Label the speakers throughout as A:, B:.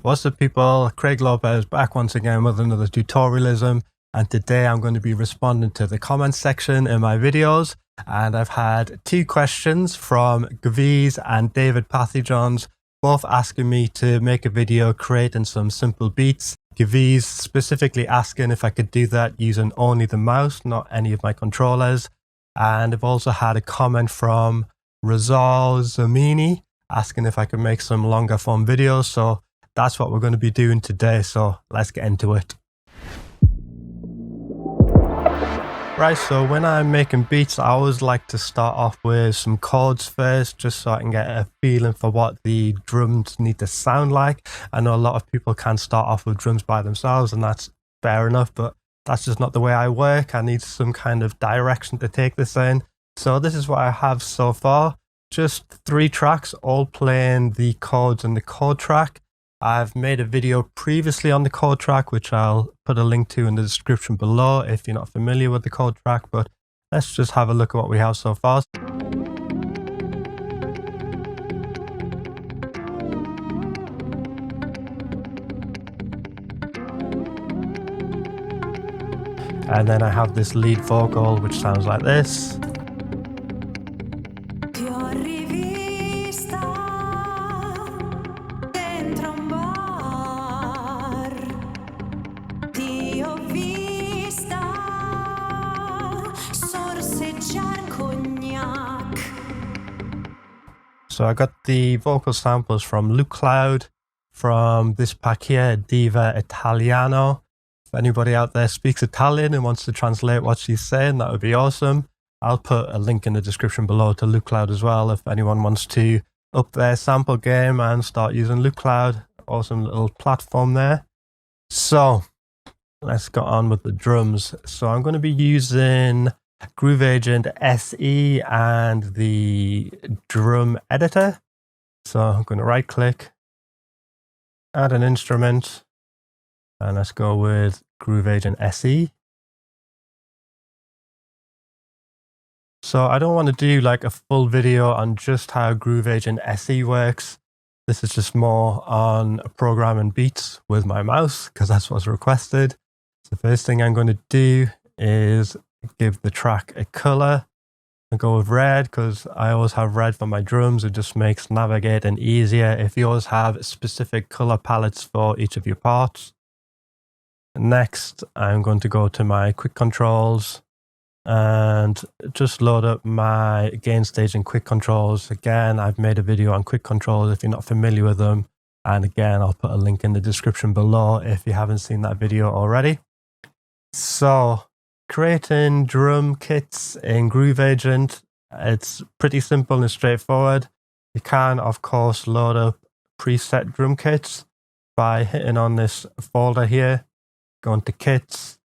A: What's up people, Craig Lopez back once again with another tutorialism, and today I'm going to be responding to the comments section in my videos, and I've had two questions from Quantize and David Pathy-Johns, both asking me to make a video creating some simple beats. Quantize specifically asking if I could do that using only the mouse, not any of my controllers, and I've also had a comment from Razal Zamini asking if I could make some longer form videos, so that's what we're going to be doing today, so let's get into it. Right, so when I'm making beats, I always like to start off with some chords first, just so I can get a feeling for what the drums need to sound like. I know a lot of people can start off with drums by themselves, and that's fair enough, but that's just not the way I work. I need some kind of direction to take this in. So this is what I have so far. Just 3 tracks, all playing the chords in the chord track. I've made a video previously on the chord track, which I'll put a link to in the description below if you're not familiar with the chord track, but let's just have a look at what we have so far. And then I have this lead vocal, which sounds like this. So I got the vocal samples from Loopcloud, from this pack here, Diva Italiano. If anybody out there speaks Italian and wants to translate what she's saying, that would be awesome. I'll put a link in the description below to Loopcloud as well if anyone wants to up their sample game and start using Loopcloud. Awesome little platform there. So let's get on with the drums. So I'm going to be using Groove Agent SE and the drum editor. So I'm going to right click, add an instrument, and let's go with Groove Agent SE. So I don't want to do like a full video on just how Groove Agent SE works. This is just more on programming beats with my mouse because that's what's requested. So the first thing I'm going to do is give the track a color and go with red because I always have red for my drums. It just makes navigating easier if you always have specific color palettes for each of your parts. Next, I'm going to go to my quick controls and just load up my gain stage and quick controls. Again, I've made a video on quick controls if you're not familiar with them. And again, I'll put a link in the description below if you haven't seen that video already. So creating drum kits in Groove Agent, it's pretty simple and straightforward. You can, of course, load up preset drum kits by hitting on this folder here, going to kits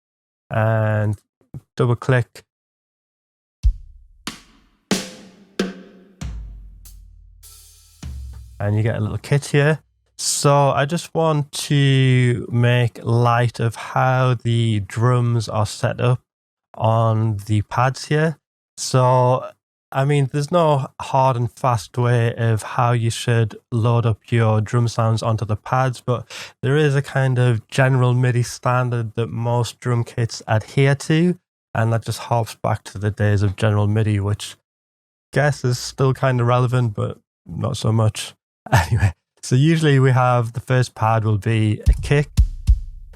A: and double click. And you get a little kit here. So I just want to make light of how the drums are set up on the pads here. So I mean, there's no hard and fast way of how you should load up your drum sounds onto the pads, but there is a kind of general MIDI standard that most drum kits adhere to, and that just harps back to the days of general MIDI, which I guess is still kind of relevant, but not so much. Anyway, so usually we have the first pad will be a kick,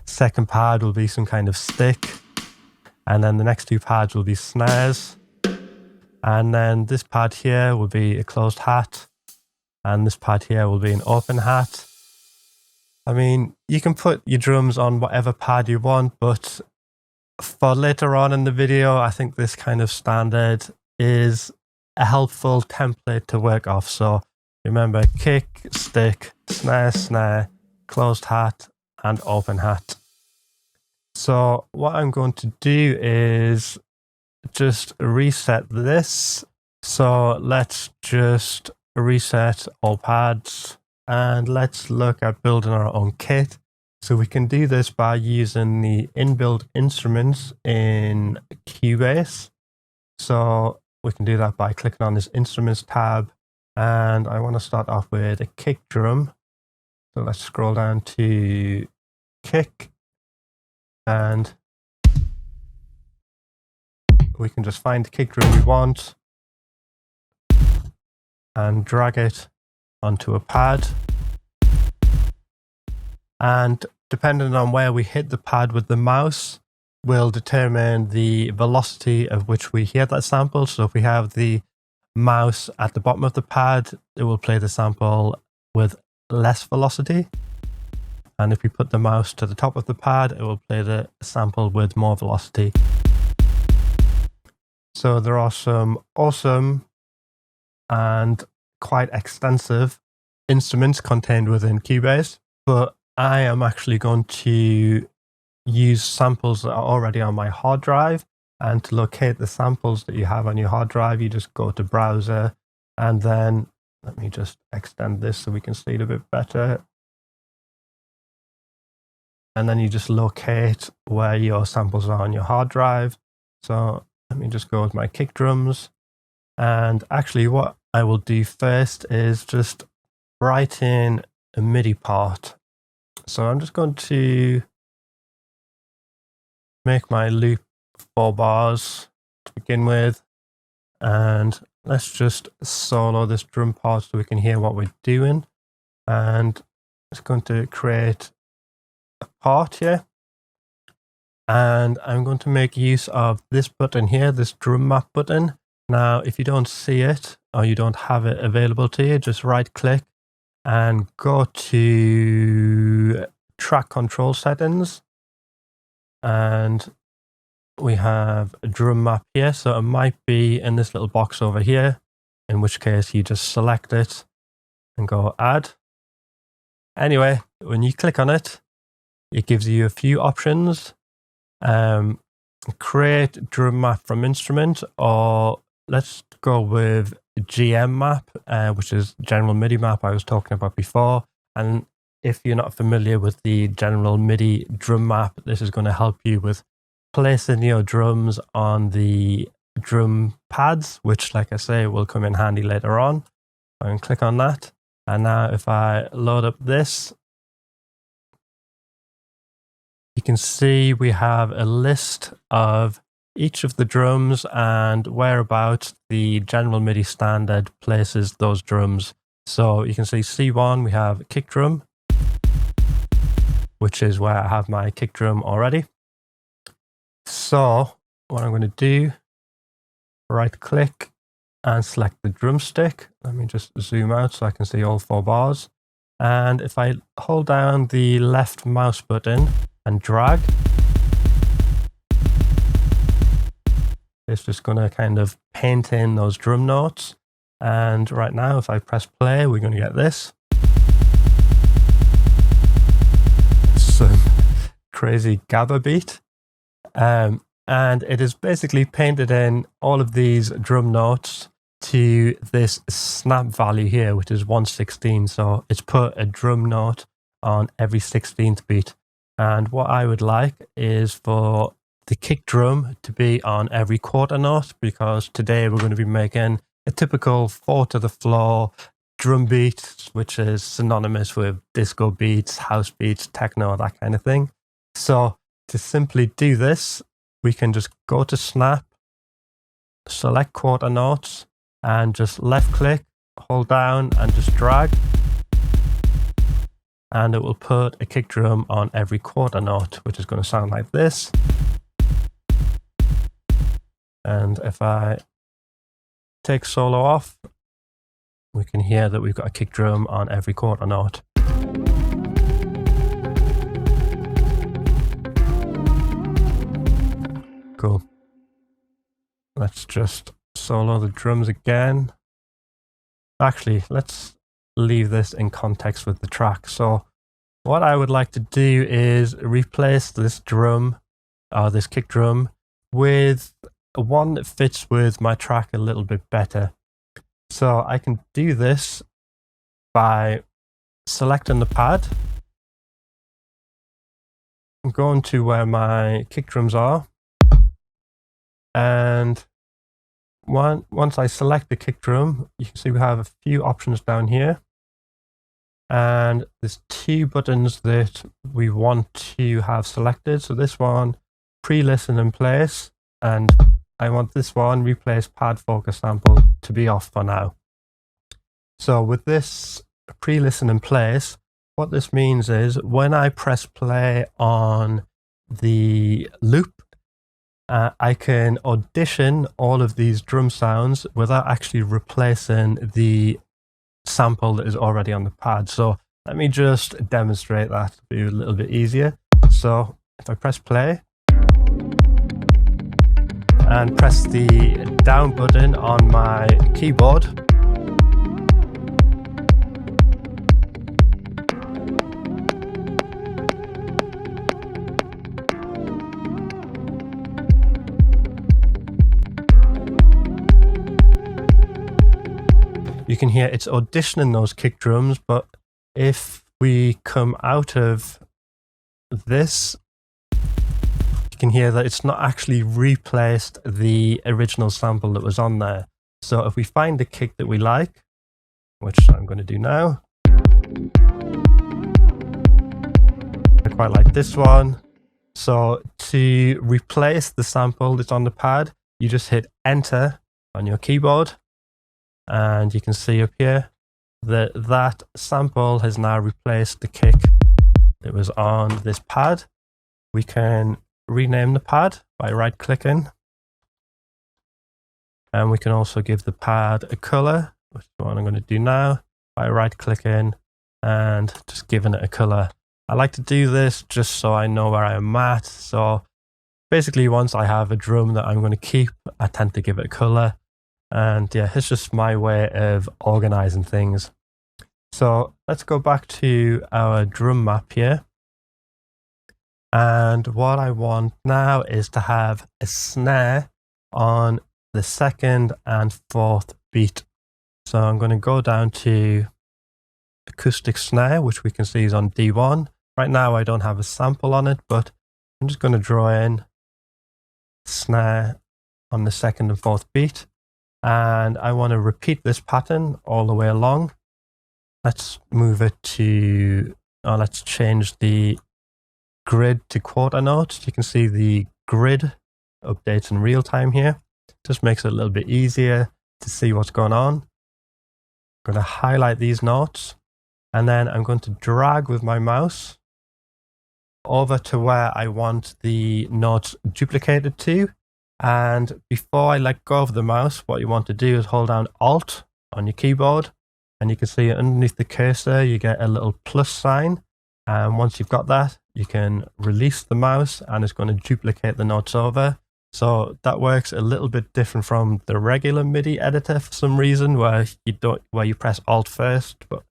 A: second pad will be some kind of stick, and then the next 2 pads will be snares. And then this pad here will be a closed hat, and this pad here will be an open hat. I mean, you can put your drums on whatever pad you want, but for later on in the video, I think this kind of standard is a helpful template to work off. So remember, kick, stick, snare, snare, closed hat, and open hat. So what I'm going to do is just reset this. So let's just reset all pads and let's look at building our own kit. So we can do this by using the inbuilt instruments in Cubase. So we can do that by clicking on this instruments tab, and I want to start off with a kick drum. So let's scroll down to kick, and we can just find the kick drum we want and drag it onto a pad. And depending on where we hit the pad with the mouse will determine the velocity of which we hear that sample. So if we have the mouse at the bottom of the pad, it will play the sample with less velocity. And if we put the mouse to the top of the pad, it will play the sample with more velocity. So there are some awesome and quite extensive instruments contained within Cubase, but I am actually going to use samples that are already on my hard drive. And to locate the samples that you have on your hard drive, you just go to browser, and then let me just extend this so we can see it a bit better. And then you just locate where your samples are on your hard drive. So let me just go with my kick drums. And actually what I will do first is just write in a MIDI part. So I'm just going to make my loop 4 bars to begin with. And let's just solo this drum part so we can hear what we're doing. And it's going to create a part here. And I'm going to make use of this button here, this drum map button. Now, if you don't see it or you don't have it available to you, just right click and go to track control settings. And we have a drum map here. So it might be in this little box over here, in which case you just select it and go add. Anyway, when you click on it, it gives you a few options. Create drum map from instrument, or let's go with GM map, which is general MIDI map I was talking about before. And if you're not familiar with the general MIDI drum map, this is going to help you with placing your drums on the drum pads, which, like I say, will come in handy later on. I can click on that. And now if I load up this, you can see we have a list of each of the drums and whereabouts the general MIDI standard places those drums. So you can see C1, we have kick drum, which is where I have my kick drum already. So what I'm going to do, right click and select the drumstick. Let me just zoom out so I can see all 4 bars. And if I hold down the left mouse button and drag, it's just going to kind of paint in those drum notes. And right now, if I press play, we're going to get this. Some crazy gabba beat. And it is basically painted in all of these drum notes to this snap value here, which is 1/16. So it's put a drum note on every 16th beat. And what I would like is for the kick drum to be on every quarter note, because today we're going to be making a typical 4 to the floor drum beat, which is synonymous with disco beats, house beats, techno, that kind of thing. So to simply do this, we can just go to snap, select quarter notes, and just left click, hold down and just drag. And it will put a kick drum on every quarter note, which is going to sound like this. And if I take solo off, we can hear that we've got a kick drum on every quarter note. Cool. Let's just solo the drums again. Actually, let's leave this in context with the track. So what I would like to do is replace this drum, or this kick drum, with one that fits with my track a little bit better. So I can do this by selecting the pad, I'm going to where my kick drums are, and once I select the kick drum, you can see we have a few options down here. And there's two buttons that we want to have selected. So this one, pre-listen and place, and I want this one, replace pad focus sample, to be off for now. So with this pre-listen and place, what this means is when I press play on the loop, I can audition all of these drum sounds without actually replacing the sample that is already on the pad. So let me just demonstrate that to be a little bit easier. So if I press play and press the down button on my keyboard, you can hear it's auditioning those kick drums, but if we come out of this, you can hear that it's not actually replaced the original sample that was on there. So if we find the kick that we like, which I'm going to do now, I quite like this one. So to replace the sample that's on the pad, you just hit enter on your keyboard. And you can see up here that that sample has now replaced the kick that was on this pad. We can rename the pad by right clicking. And we can also give the pad a color, which is what I'm going to do now, by right clicking and just giving it a color. I like to do this just so I know where I am at. So basically once I have a drum that I'm going to keep, I tend to give it a color. And yeah, it's just my way of organizing things. So let's go back to our drum map here. And what I want now is to have a snare on the second and fourth beat. So I'm going to go down to acoustic snare, which we can see is on D1. Right now I don't have a sample on it, but I'm just going to draw in snare on the second and fourth beat. And I want to repeat this pattern all the way along. Let's move it to, let's change the grid to quarter notes. You can see the grid updates in real time here. Just makes it a little bit easier to see what's going on. I'm going to highlight these notes, and then I'm going to drag with my mouse over to where I want the notes duplicated to. And before I let go of the mouse, what you want to do is hold down Alt on your keyboard, and you can see underneath the cursor you get a little plus sign, and once you've got that you can release the mouse and it's going to duplicate the notes over. So that works a little bit different from the regular MIDI editor for some reason, where you press Alt first, but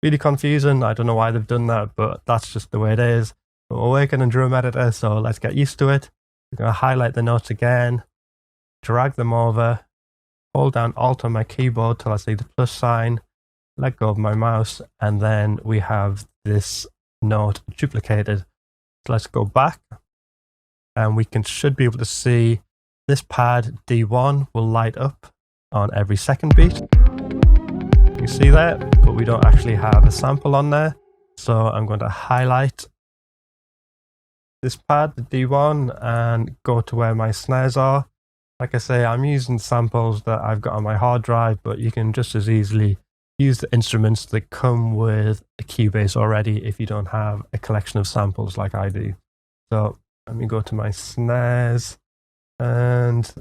A: really confusing. I don't know why they've done that, but that's just the way it is. But we're working in drum editor, so let's get used to it. I'm going to highlight the notes again, drag them over, hold down Alt on my keyboard till I see the plus sign, let go of my mouse, and then we have this note duplicated. So let's go back, and we should be able to see this pad D1 will light up on every second beat. You see that, but we don't actually have a sample on there. So I'm going to highlight this pad, the D1, and go to where my snares are. Like I say, I'm using samples that I've got on my hard drive, but you can just as easily use the instruments that come with a Cubase already if you don't have a collection of samples like I do. So let me go to my snares, and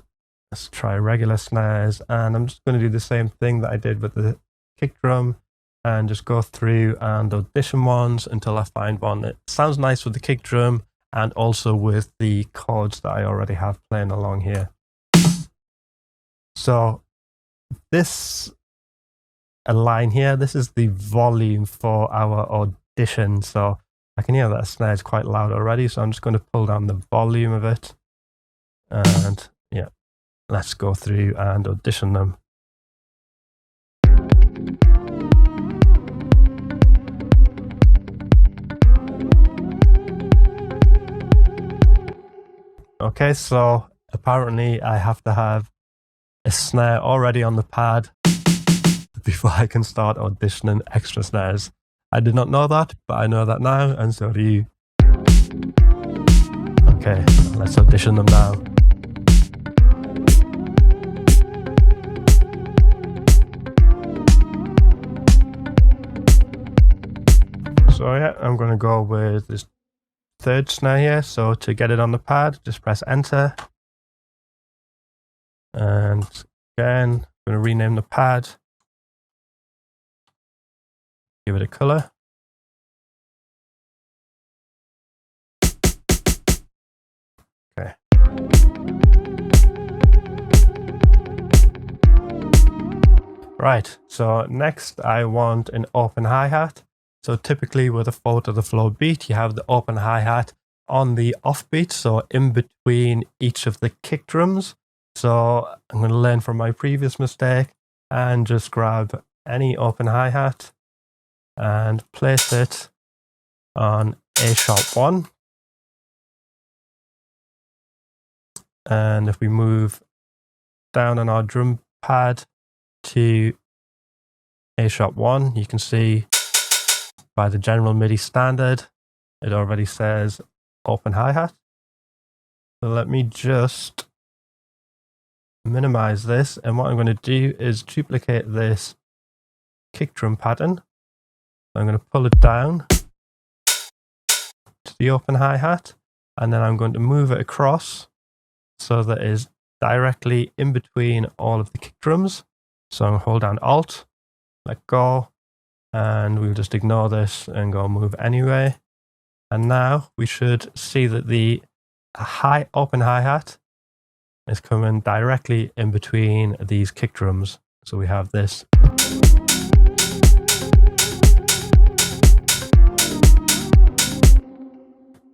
A: let's try regular snares. And I'm just going to do the same thing that I did with the kick drum, and just go through and audition ones until I find one that sounds nice with the kick drum and also with the chords that I already have playing along here. So this line here, this is the volume for our audition. So I can hear that snare is quite loud already, so I'm just going to pull down the volume of it. And yeah, let's go through and audition them. Okay, so apparently I have to have a snare already on the pad before I can start auditioning extra snares. I did not know that, but I know that now, and so do you. Okay, let's audition them now. So yeah, I'm going to go with this third snare here. So to get it on the pad, just press enter. And again, I'm going to rename the pad. Give it a color. Okay. Right, so next I want an open hi-hat. So typically with a 4/4 beat, you have the open hi-hat on the offbeat, so in between each of the kick drums. So I'm going to learn from my previous mistake and just grab any open hi-hat and place it on A#1. And if we move down on our drum pad to A#1, you can see by the general MIDI standard, it already says open hi-hat. So let me just minimize this, and what I'm going to do is duplicate this kick drum pattern. I'm going to pull it down to the open hi-hat, and then I'm going to move it across so that it is directly in between all of the kick drums. So I'm going to hold down Alt, let go, and we'll just ignore this and go move anyway. And now we should see that the open hi-hat is coming directly in between these kick drums. So we have this.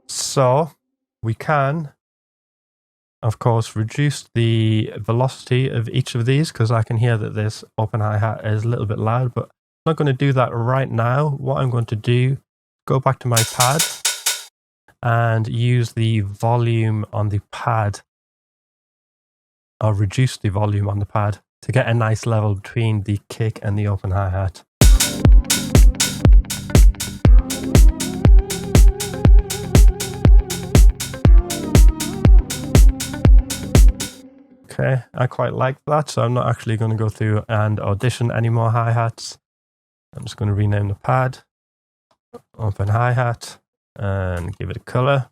A: So we can, of course, reduce the velocity of each of these, because I can hear that this open hi-hat is a little bit loud, but I'm not going to do that right now. What I'm going to do, go back to my pad and use the volume on the pad, or reduce the volume on the pad to get a nice level between the kick and the open hi-hat. Okay, I quite like that, so I'm not actually going to go through and audition any more hi-hats. I'm just going to rename the pad, open hi-hat, and give it a color.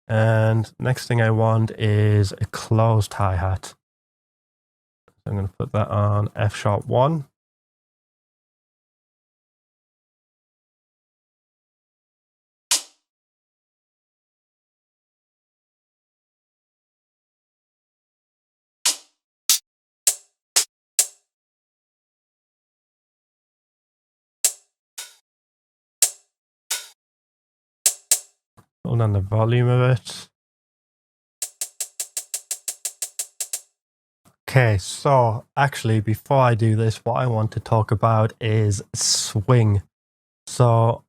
A: And next thing I want is a closed hi-hat. So I'm going to put that on F#1. Hold on the volume of it. Okay, so actually before I do this, what I want to talk about is swing. So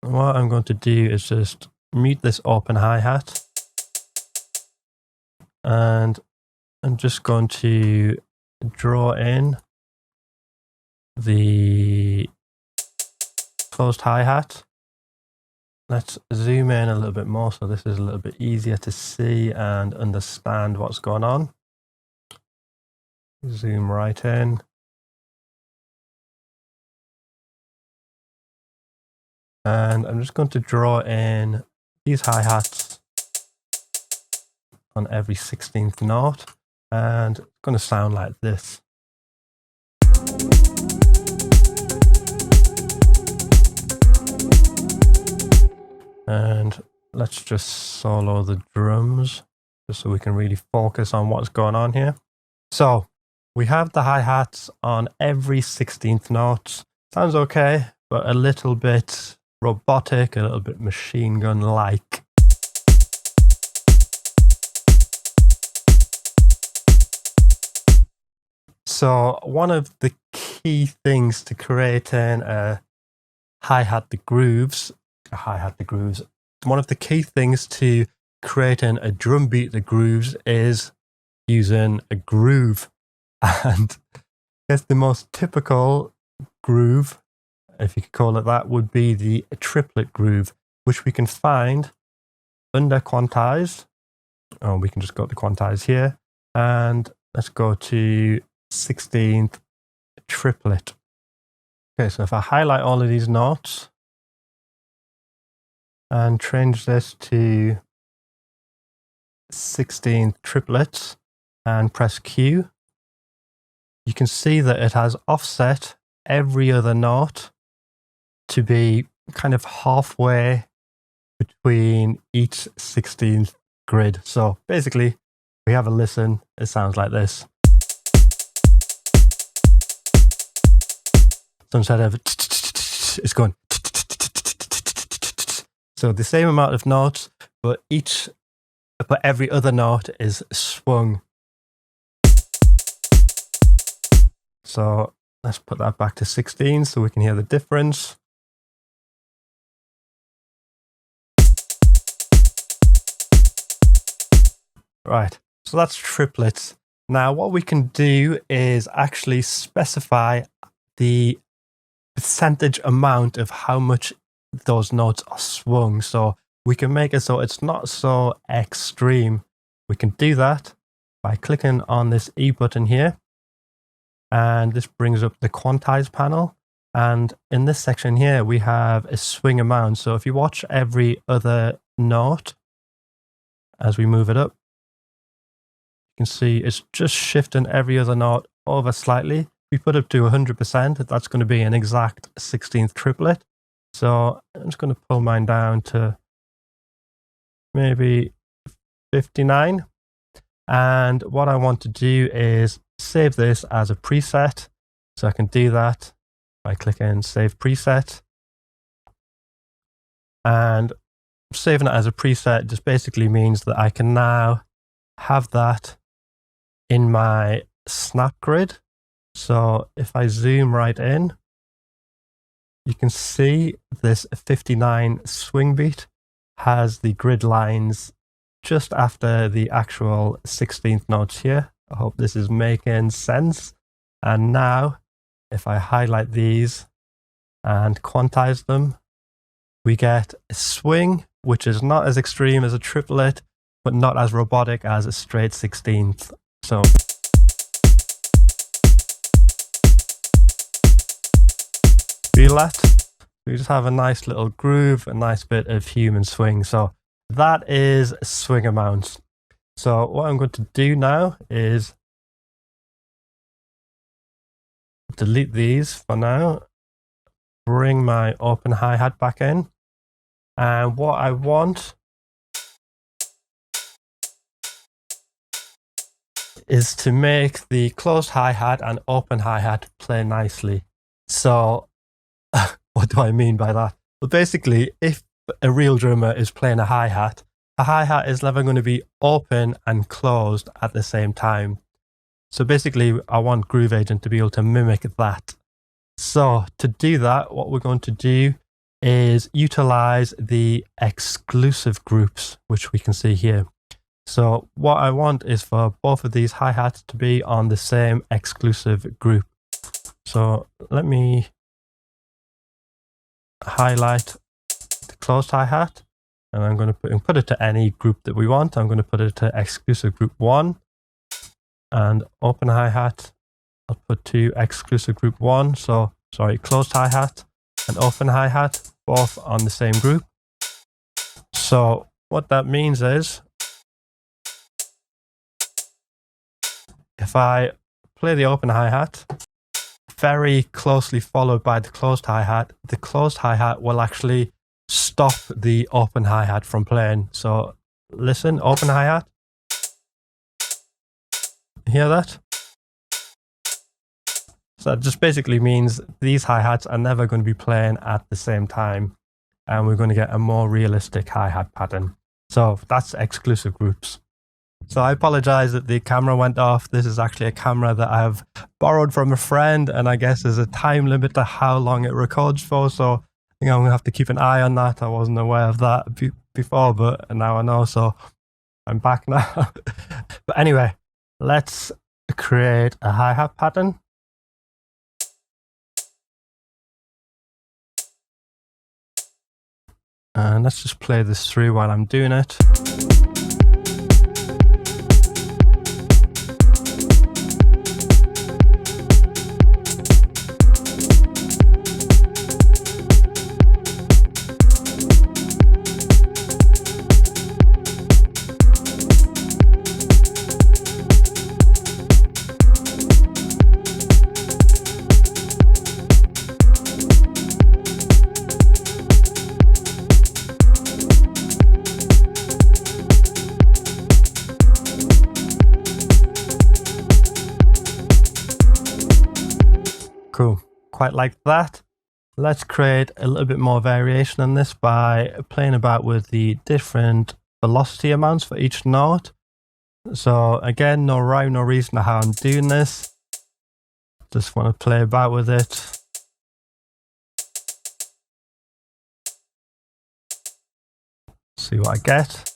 A: what I'm going to do is just mute this open hi-hat, and I'm just going to draw in the closed hi-hat. Let's zoom in a little bit more so this is a little bit easier to see and understand what's going on. Zoom right in. And I'm just going to draw in these hi-hats on every 16th note, and it's going to sound like this. And let's just solo the drums just so we can really focus on what's going on here. So we have the hi-hats on every 16th note. Sounds okay, but a little bit robotic, a little bit machine gun-like. So one of the key things to creating a hi-hat the grooves, one of the key things to creating a drum beat that grooves is using a groove. And I guess the most typical groove, if you could call it that, would be the triplet groove, which we can find under Quantize. Oh, we can just go to Quantize here, and let's go to 16th triplet. Okay, so if I highlight all of these notes and change this to 16th triplets and press Q, you can see that it has offset every other note to be kind of halfway between each 16th grid. So basically, we have a listen, it sounds like this. So instead of it's going. So the same amount of notes, but every other note is swung. So let's put that back to 16 so we can hear the difference. Right, so that's triplets. Now what we can do is actually specify the percentage amount of how much those notes are swung. So we can make it so it's not so extreme. We can do that by clicking on this E button here. And this brings up the Quantize panel. And in this section here, we have a swing amount. So if you watch every other note as we move it up, you can see it's just shifting every other note over slightly. If we put it to 100%, that's going to be an exact 16th triplet. So I'm just going to pull mine down to maybe 59. And what I want to do is save this as a preset. So I can do that by clicking Save Preset. And saving it as a preset just basically means that I can now have that in my snap grid. So if I zoom right in, you can see this 59 swing beat has the grid lines just after the actual 16th notes here. I hope this is making sense. And now, if I highlight these and quantize them, we get a swing, which is not as extreme as a triplet, but not as robotic as a straight 16th. So feel that? We just have a nice little groove, a nice bit of human swing. So that is swing amounts. So what I'm going to do now is delete these for now, bring my open hi-hat back in. And what I want is to make the closed hi-hat and open hi-hat play nicely. So what do I mean by that? Well, basically, if a real drummer is playing a hi-hat is never going to be open and closed at the same time. So basically, I want Groove Agent to be able to mimic that. So to do that, what we're going to do is utilize the exclusive groups, which we can see here. So what I want is for both of these hi-hats to be on the same exclusive group. So let me highlight the closed hi-hat, and I'm going to put it to any group that we want. I'm going to put it to exclusive group 1, and open hi-hat, I'll put to exclusive group 1. So sorry, closed hi-hat and open hi-hat both on the same group. So what that means is, if I play the open hi-hat, very closely followed by the closed hi-hat will actually stop the open hi-hat from playing. So listen, open hi-hat. Hear that? So that just basically means these hi-hats are never going to be playing at the same time, and we're going to get a more realistic hi-hat pattern. So that's exclusive groups. So I apologize that the camera went off. This is actually a camera that I've borrowed from a friend, and I guess there's a time limit to how long it records for. So I think I'm going to have to keep an eye on that. I wasn't aware of that before, but now I know. So I'm back now. But anyway, let's to create a hi-hat pattern. And let's just play this through while I'm doing it. Cool, quite like that. Let's create a little bit more variation on this by playing about with the different velocity amounts for each note. So again, no rhyme, no reason to how I'm doing this. Just want to play about with it. See what I get.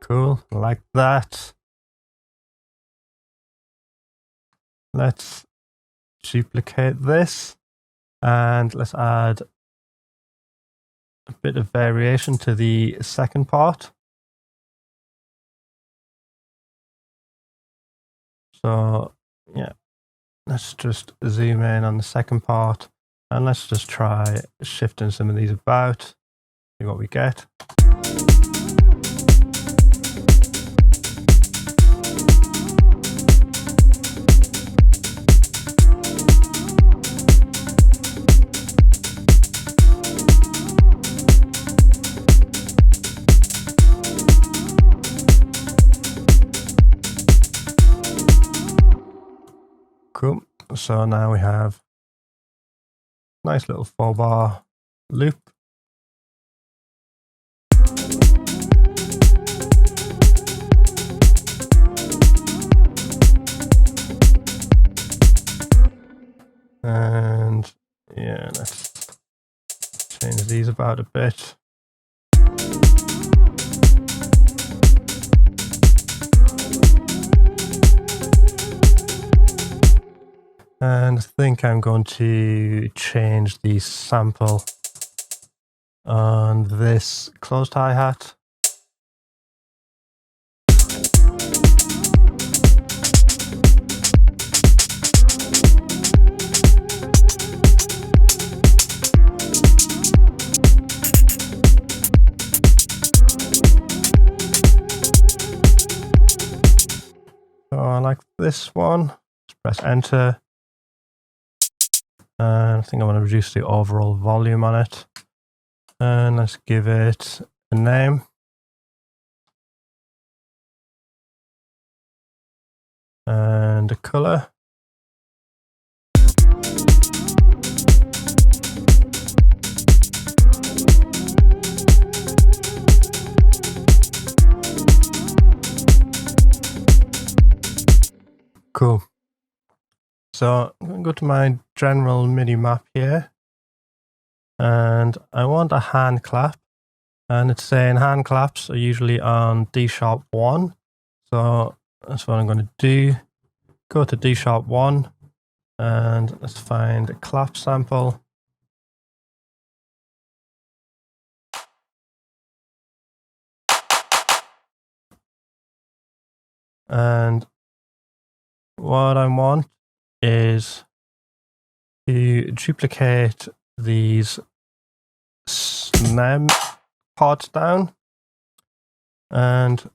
A: Cool, like that. Let's duplicate this and let's add a bit of variation to the second part. So yeah, let's just zoom in on the second part and let's just try shifting some of these about, see what we get. Cool. So now we have a nice little 4-bar loop. And yeah, let's change these about a bit. And I think I'm going to change the sample on this closed hi-hat. So I like this one. Just press enter. And I think I want to reduce the overall volume on it. And let's give it a name. And a color. Cool. So I'm going to go to my general MIDI map here, and I want a hand clap, and it's saying hand claps are usually on D#1. So that's what I'm going to do. Go to D#1, and let's find a clap sample. And what I want is to duplicate these snare pods down, and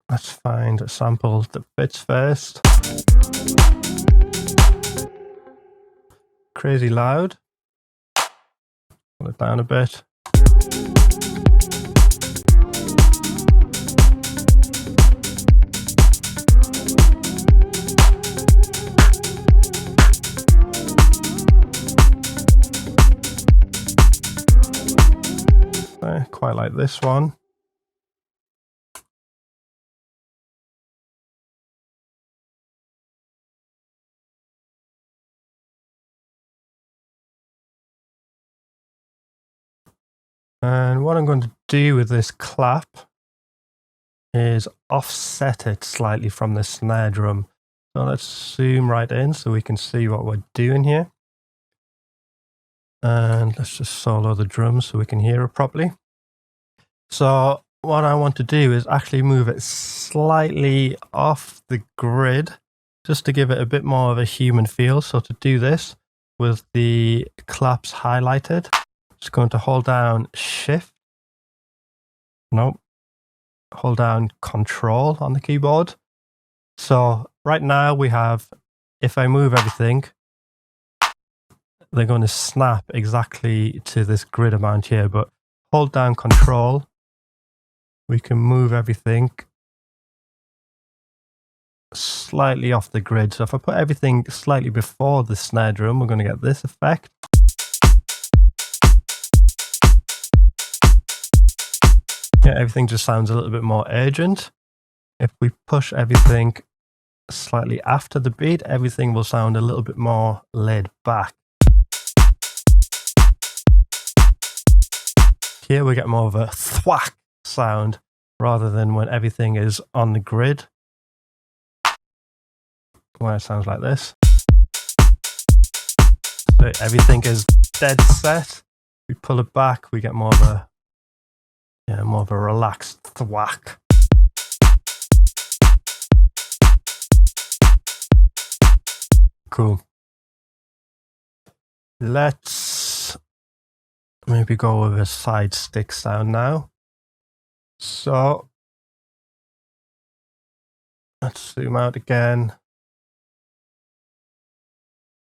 A: let's find a sample that fits first. Crazy loud. Pull it down a bit. Quite like this one. And what I'm going to do with this clap is offset it slightly from the snare drum. So let's zoom right in so we can see what we're doing here. And let's just solo the drums so we can hear it properly. So what I want to do is actually move it slightly off the grid just to give it a bit more of a human feel. So to do this with the claps highlighted, just going to hold down Shift. Nope. Hold down Control on the keyboard. So right now we have, if I move everything, they're going to snap exactly to this grid amount here, but hold down Control, we can move everything slightly off the grid. So if I put everything slightly before the snare drum, we're going to get this effect. Yeah, everything just sounds a little bit more urgent. If we push everything slightly after the beat, everything will sound a little bit more laid back. Here we get more of a thwack sound rather than when everything is on the grid, where it sounds like this. So everything is dead set. We pull it back, we get more of a relaxed thwack. Cool. Let's maybe go with a side stick sound now. So let's zoom out again.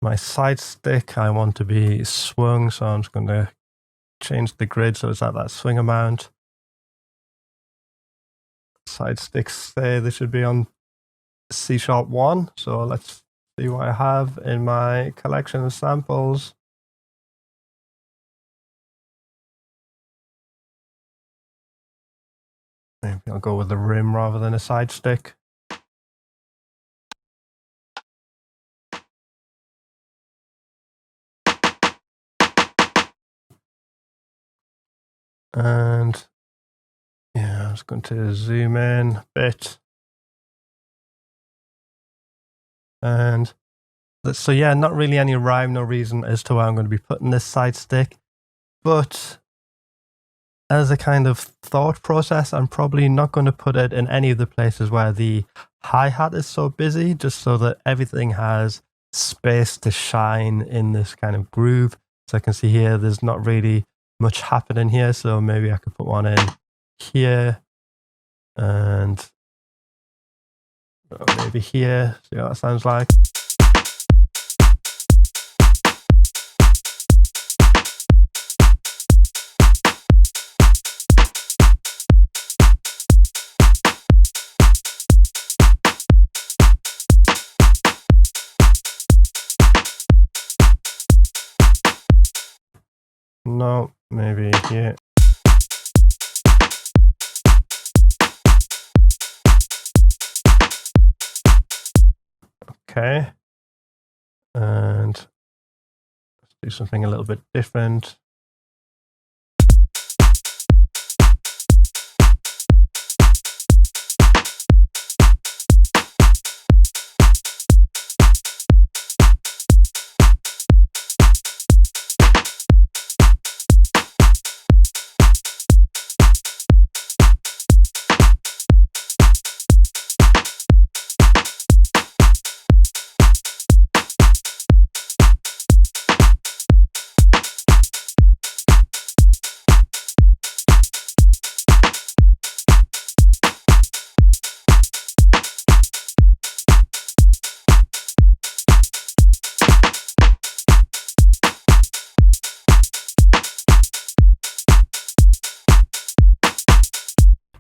A: My side stick, I want to be swung, so I'm just going to change the grid so it's at that swing amount. Side sticks say they should be on C#1, so let's see what I have in my collection of samples. Maybe I'll go with the rim rather than a side stick. And yeah, I'm just going to zoom in a bit. And so yeah, not really any rhyme, no reason as to why I'm going to be putting this side stick. But as a kind of thought process, I'm probably not going to put it in any of the places where the hi-hat is so busy, just so that everything has space to shine in this kind of groove. So I can see here, there's not really much happening here. So maybe I could put one in here and maybe here. See what that sounds like. No, maybe here. Okay. And let's do something a little bit different.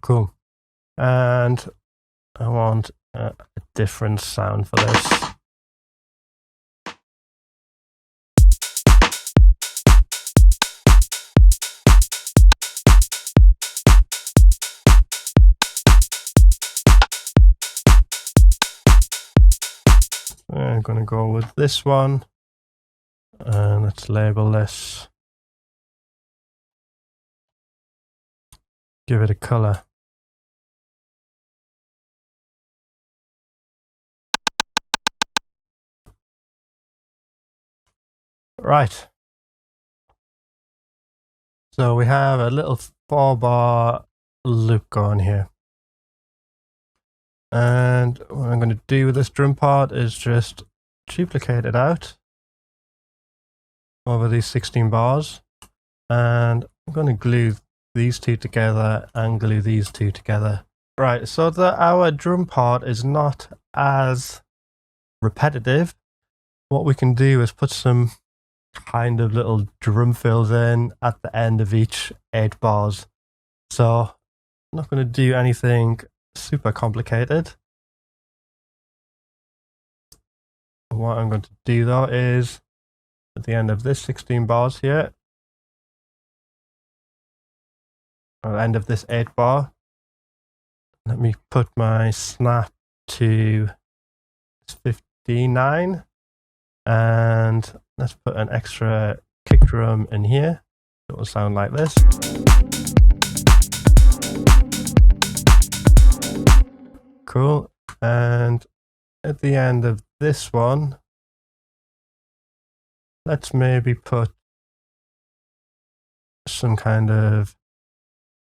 A: Cool. And I want a different sound for this. I'm going to go with this one. And let's label this give it a color. Right. So we have a little 4-bar loop going here. And what I'm going to do with this drum part is just duplicate it out over these 16 bars. And I'm going to glue these two together and glue these two together. Right, so that our drum part is not as repetitive, what we can do is put some kind of little drum fills in at the end of each 8 bars. So I'm not going to do anything super complicated. What I'm going to do though is at the end of this 16 bars here, or the end of this 8 bar, let me put my snap to 59 and let's put an extra kick drum in here. It will sound like this. Cool. And at the end of this one, let's maybe put some kind of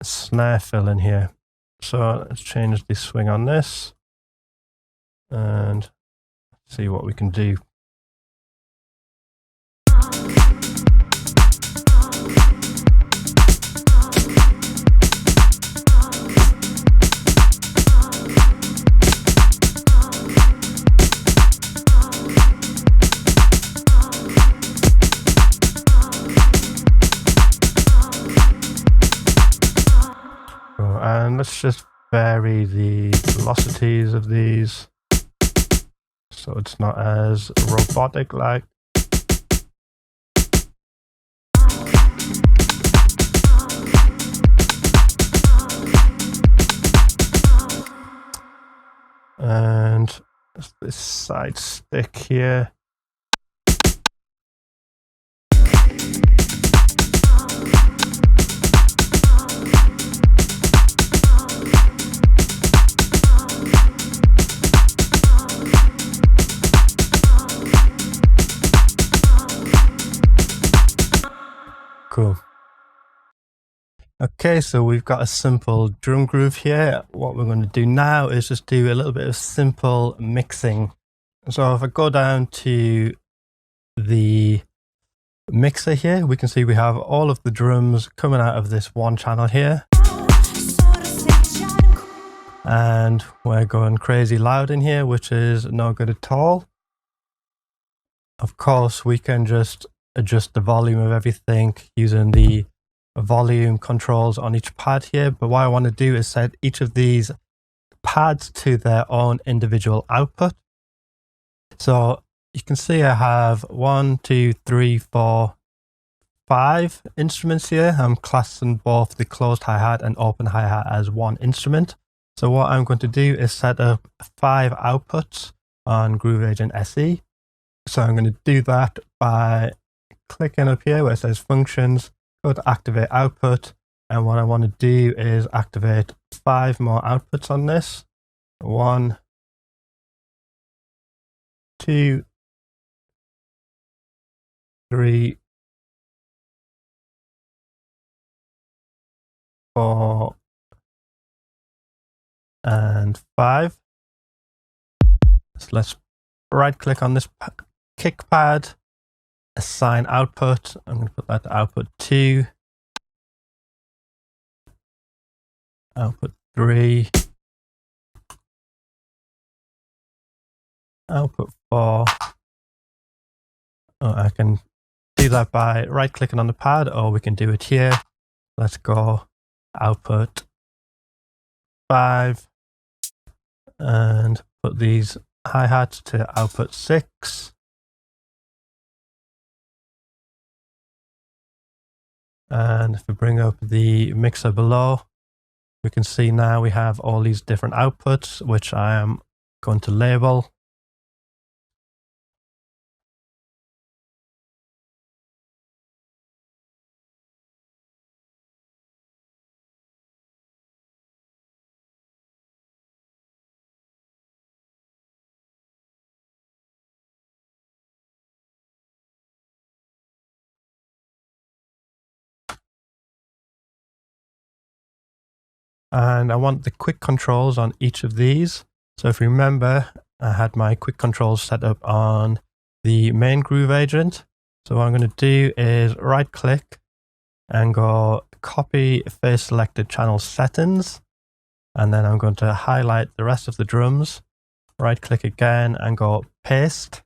A: snare fill in here. So let's change the swing on this and see what we can do. And let's just vary the velocities of these so it's not as robotic like. And this side stick here. Cool. Okay, so we've got a simple drum groove here. What we're going to do now is just do a little bit of simple mixing. So if I go down to the mixer here, we can see we have all of the drums coming out of this one channel here. And we're going crazy loud in here, which is not good at all. Of course, we can just adjust the volume of everything using the volume controls on each pad here. But what I want to do is set each of these pads to their own individual output. So you can see I have 1, 2, 3, 4, 5 instruments here. I'm classing both the closed hi-hat and open hi-hat as one instrument. So what I'm going to do is set up 5 outputs on Groove Agent SE. So I'm going to do that by clicking up here where it says functions, go to activate output, and what I want to do is activate 5 more outputs on this. 1, 2, 3, 4, and 5. So let's right click on this kick pad, assign output. I'm going to put that to output 2, output 3, output 4. I can do that by right clicking on the pad, or we can do it here. Let's go output 5 and put these hi-hats to output 6. And if we bring up the mixer below, we can see now we have all these different outputs, which I am going to label. And I want the quick controls on each of these. So if you remember, I had my quick controls set up on the main groove agent. So what I'm going to do is right click and go copy phase selected channel settings. And then I'm going to highlight the rest of the drums, right click again and go paste.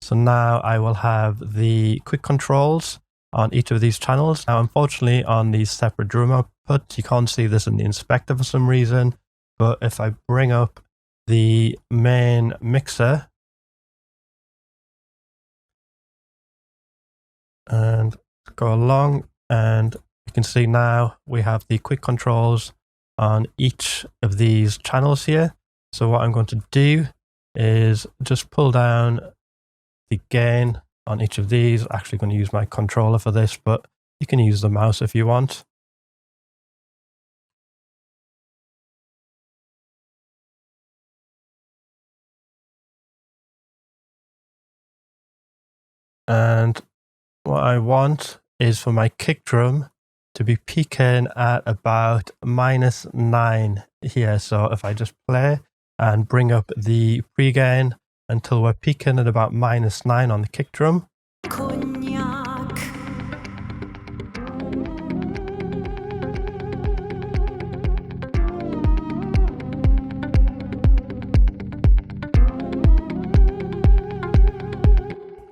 A: So now I will have the quick controls on each of these channels. Now, unfortunately, on these separate drum outputs, you can't see this in the inspector for some reason. But if I bring up the main mixer and go along, and you can see now we have the quick controls on each of these channels here. So what I'm going to do is just pull down the gain on each of these. I'm actually going to use my controller for this, but you can use the mouse if you want. And what I want is for my kick drum to be peaking at about -9 here. So if I just play and bring up the pre-gain until we're peaking at about -9 on the kick drum.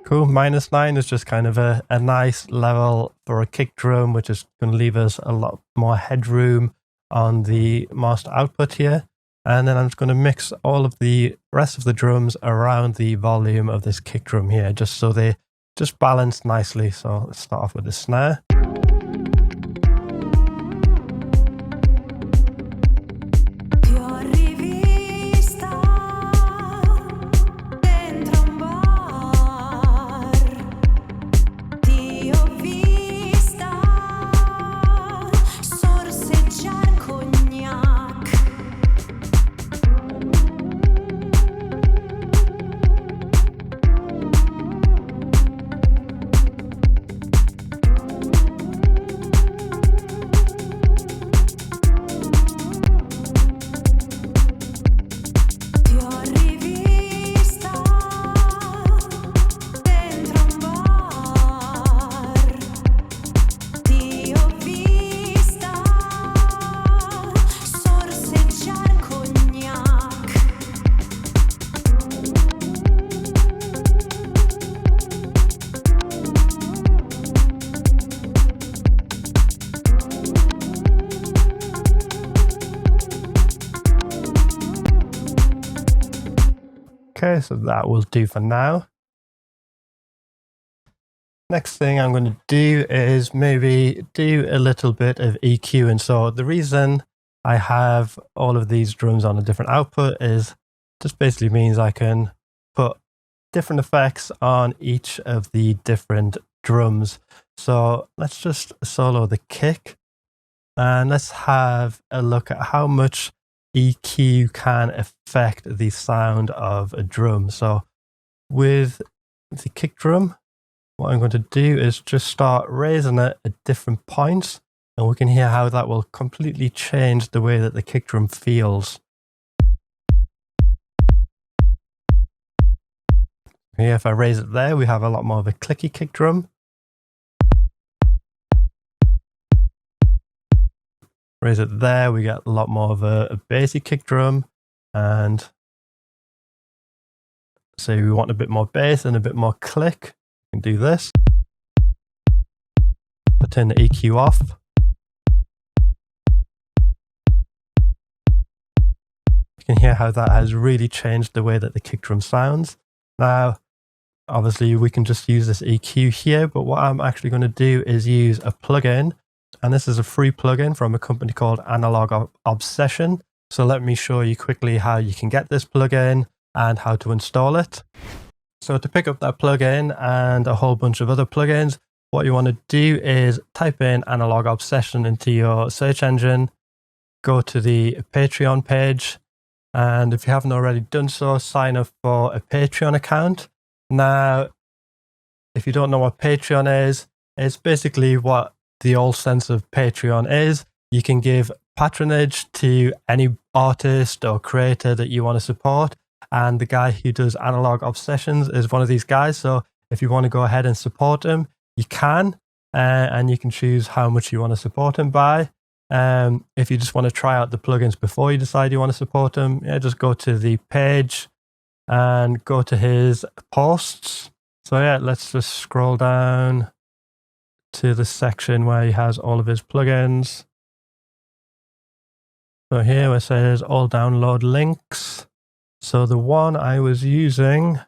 A: Cool, -9 is just kind of a nice level for a kick drum, which is going to leave us a lot more headroom on the master output here. And then I'm just going to mix all of the rest of the drums around the volume of this kick drum here, just so they just balance nicely. So let's start off with the snare. Okay, so that will do for now. Next thing I'm going to do is maybe do a little bit of EQ. And so the reason I have all of these drums on a different output is just basically means I can put different effects on each of the different drums. So let's just solo the kick and let's have a look at how much EQ can affect the sound of a drum. So with the kick drum, what I'm going to do is just start raising it at different points, and we can hear how that will completely change the way that the kick drum feels. Here, if I raise it there, we have a lot more of a clicky kick drum. Raise it there, we get a lot more of a bassy kick drum. And say we want a bit more bass and a bit more click, we can do this. I'll turn the EQ off. You can hear how that has really changed the way that the kick drum sounds. Now, obviously we can just use this EQ here, but what I'm actually going to do is use a plugin. And this is a free plugin from a company called Analog Obsession. So let me show you quickly how you can get this plugin and how to install it. So to pick up that plugin and a whole bunch of other plugins, what you want to do is type in Analog Obsession into your search engine, go to the Patreon page, and if you haven't already done so, sign up for a Patreon account. Now, if you don't know what Patreon is, it's basically what the old sense of Patreon is. You can give patronage to any artist or creator that you want to support. And the guy who does Analog Obsessions is one of these guys. So if you want to go ahead and support him, you can, and you can choose how much you want to support him by. If you just want to try out the plugins before you decide you want to support him, yeah, just go to the page and go to his posts. So yeah, let's just scroll down to the section where he has all of his plugins. So here it says all download links. So the one I was using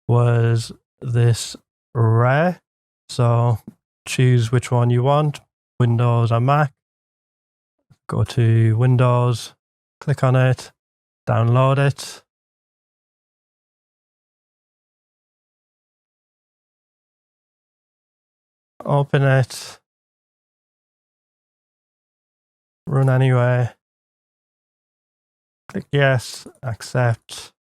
A: was this Rare. So choose which one you want, Windows or Mac. Go to Windows, click on it, download it. Open it. Run anyway. Click yes, accept.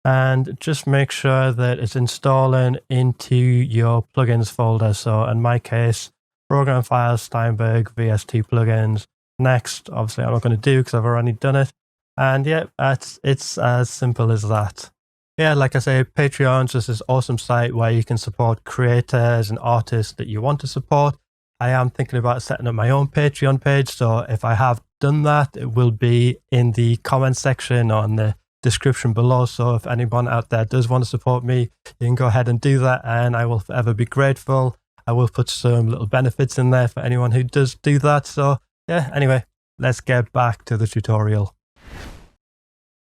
A: And just make sure that it's installing into your plugins folder. So in my case, program files, Steinberg, VST plugins. Next, obviously I'm not going to do because I've already done it. And yeah, it's as simple as that. Yeah, like I say, Patreon's just this awesome site where you can support creators and artists that you want to support. I am thinking about setting up my own Patreon page. So if I have done that, it will be in the comment section or in the description below. So if anyone out there does want to support me, you can go ahead and do that, and I will forever be grateful. I will put some little benefits in there for anyone who does do that. So yeah, anyway, let's get back to the tutorial.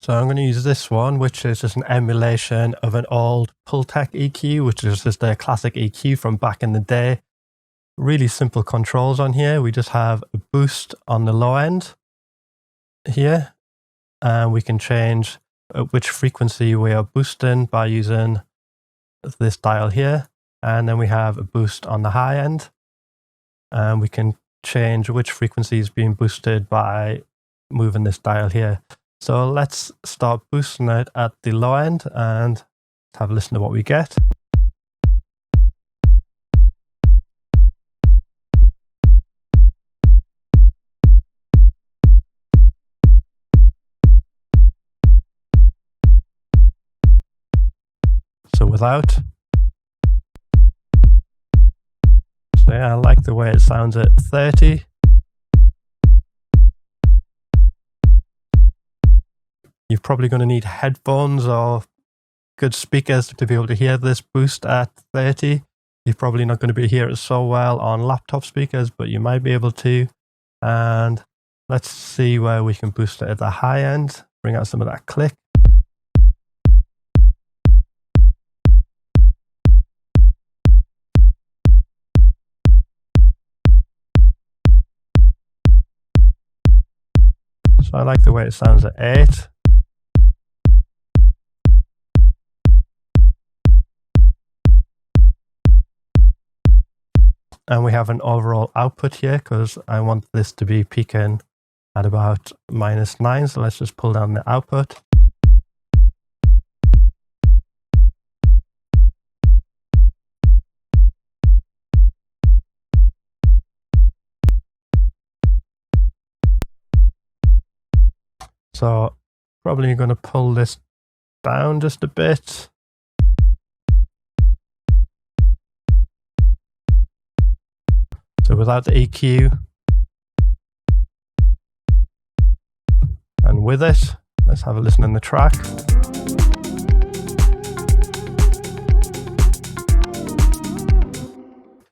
A: So I'm going to use this one, which is just an emulation of an old Pultec EQ, which is just a classic EQ from back in the day. Really simple controls on here. We just have a boost on the low end here, and we can change which frequency we are boosting by using this dial here. And then we have a boost on the high end, and we can change which frequency is being boosted by moving this dial here. So let's start boosting it at the low end and have a listen to what we get. So without. So yeah, I like the way it sounds at 30. You're probably going to need headphones or good speakers to be able to hear this boost at 30. You're probably not going to be able to hear it so well on laptop speakers, but you might be able to. And let's see where we can boost it at the high end. Bring out some of that click. So I like the way it sounds at 8. And we have an overall output here because I want this to be peaking at about -9. So let's just pull down the output. So probably going to pull this down just a bit. So without the EQ, and with it, let's have a listen in the track.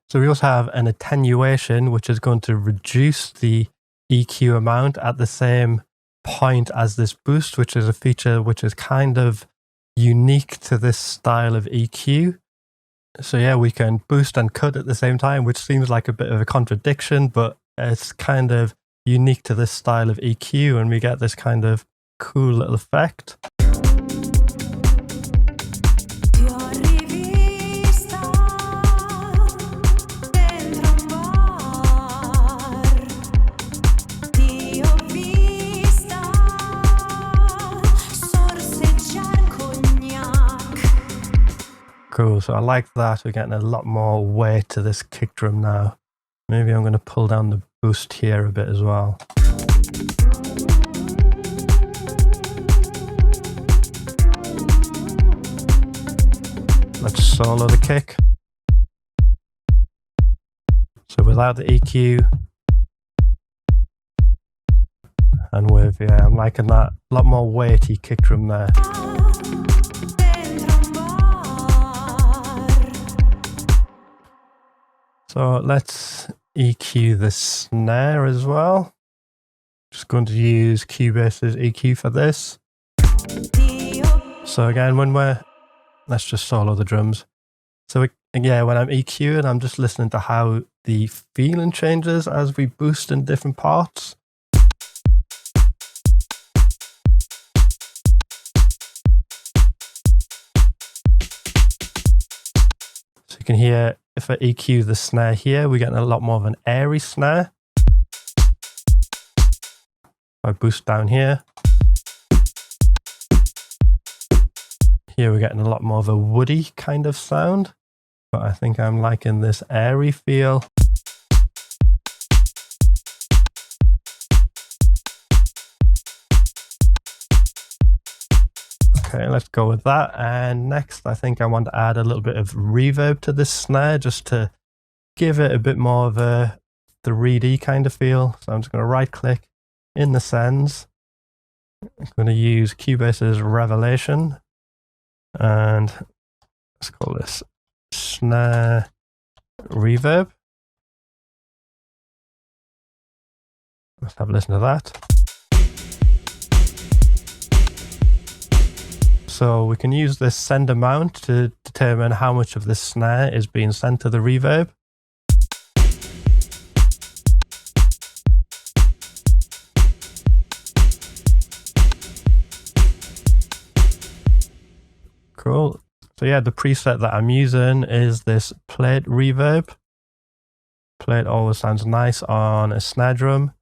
A: So we also have an attenuation, which is going to reduce the EQ amount at the same point as this boost, which is a feature which is kind of unique to this style of EQ. So yeah, we can boost and cut at the same time, which seems like a bit of a contradiction, but it's kind of unique to this style of EQ, and we get this kind of cool little effect. Cool, so I like that. We're getting a lot more weight to this kick drum now. Maybe I'm going to pull down the boost here a bit as well. Let's solo the kick. So without the EQ, and with, yeah, I'm liking that, a lot more weighty kick drum there. So let's EQ the snare as well. Just going to use Cubase's EQ for this. So again, let's just solo the drums. So yeah, when I'm EQing, I'm just listening to how the feeling changes as we boost in different parts. So you can hear, if I EQ the snare here, we're getting a lot more of an airy snare. If I boost down here, we're getting a lot more of a woody kind of sound. But I think I'm liking this airy feel. Okay, let's go with that. And next, I think I want to add a little bit of reverb to this snare just to give it a bit more of a 3D kind of feel. So I'm just going to right click in the sends. I'm going to use Cubase's Revelation. And let's call this Snare Reverb. Let's have a listen to that. So we can use this send amount to determine how much of this snare is being sent to the reverb. Cool. So yeah, the preset that I'm using is this plate reverb. Plate always sounds nice on a snare drum.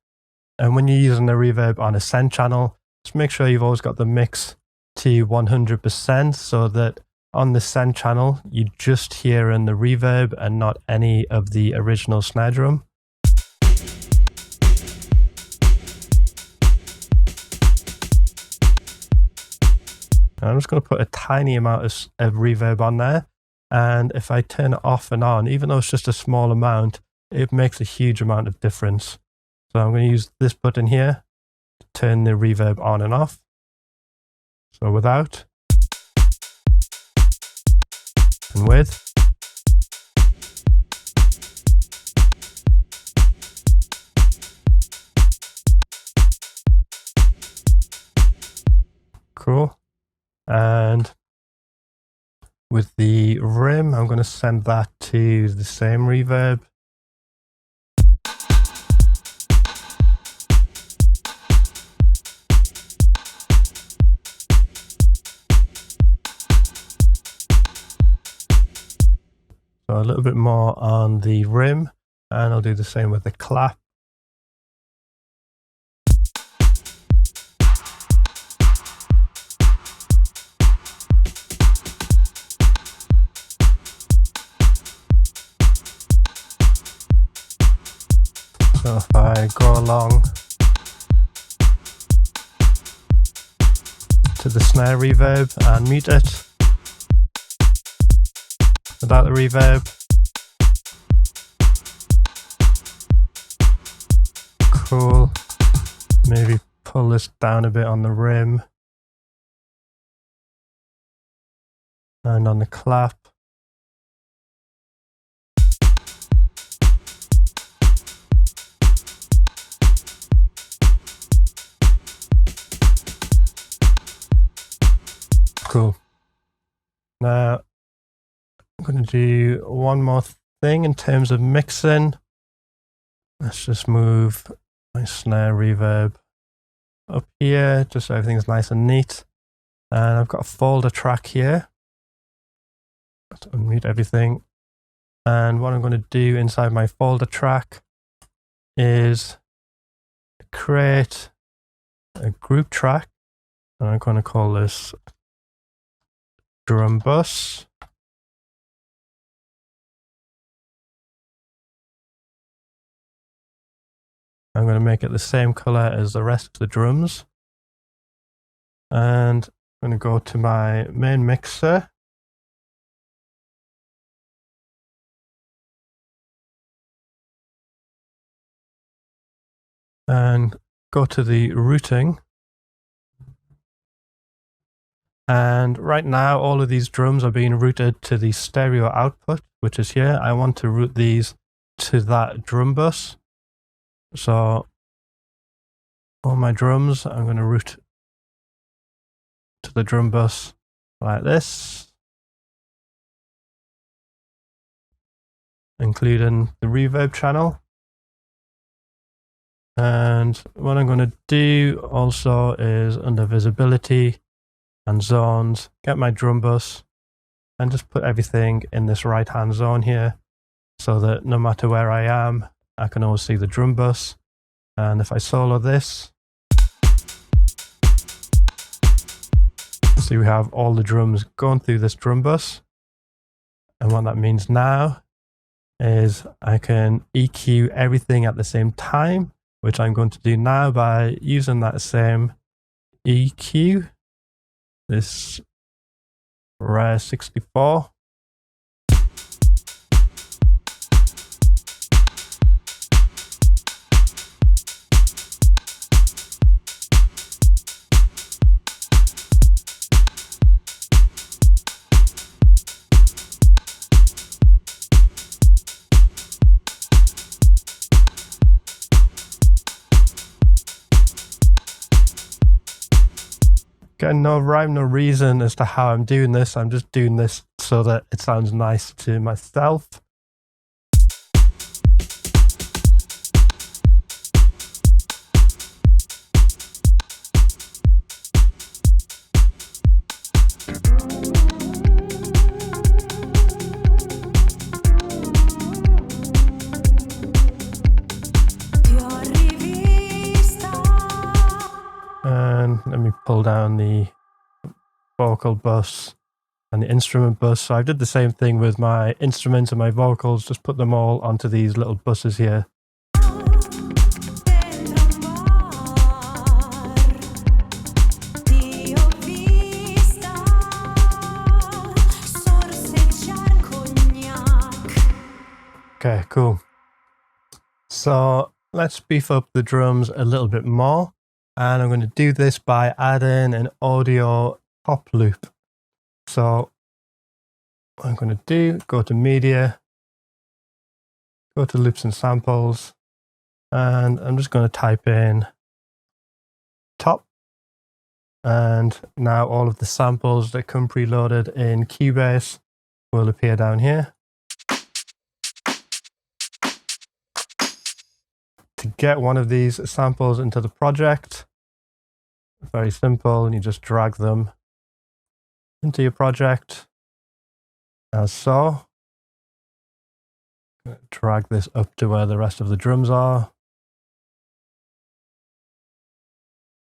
A: And when you're using a reverb on a send channel, just make sure you've always got the mix to 100% so that on the send channel, you're just hearing the reverb and not any of the original snare drum. And I'm just going to put a tiny amount of reverb on there. And if I turn it off and on, even though it's just a small amount, it makes a huge amount of difference. So I'm going to use this button here to turn the reverb on and off. So without and with. Cool. And with the rim, I'm going to send that to the same reverb. So a little bit more on the rim, and I'll do the same with the clap. So if I go along to the snare reverb and mute it without the reverb. Cool. Maybe pull this down a bit on the rim and on the clap. Cool. Now I'm going to do one more thing in terms of mixing. Let's just move my snare reverb up here just so everything's nice and neat. And I've got a folder track here. Let's unmute everything. And what I'm going to do inside my folder track is create a group track. And I'm going to call this Drum Bus. I'm going to make it the same color as the rest of the drums. And I'm going to go to my main mixer. And go to the routing. And right now, all of these drums are being routed to the stereo output, which is here. I want to route these to that drum bus. So all my drums, I'm going to route to the drum bus like this, including the reverb channel. And what I'm going to do also is under visibility and zones, get my drum bus and just put everything in this right hand zone here so that no matter where I am, I can always see the drum bus. And if I solo this, see we have all the drums going through this drum bus. And what that means now is I can EQ everything at the same time, which I'm going to do now by using that same EQ, this Rare 64. Getting no rhyme, no reason as to how I'm doing this. I'm just doing this so that it sounds nice to myself. And let me pull down the vocal bus and the instrument bus. So I did the same thing with my instruments and my vocals, just put them all onto these little buses here. Okay, cool. So let's beef up the drums a little bit more. And I'm going to do this by adding an audio top loop. So what I'm going to do, go to media, go to loops and samples, and I'm just going to type in top. And now all of the samples that come preloaded in Cubase will appear down here. To get one of these samples into the project, very simple, and you just drag them into your project as so. Drag this up to where the rest of the drums are.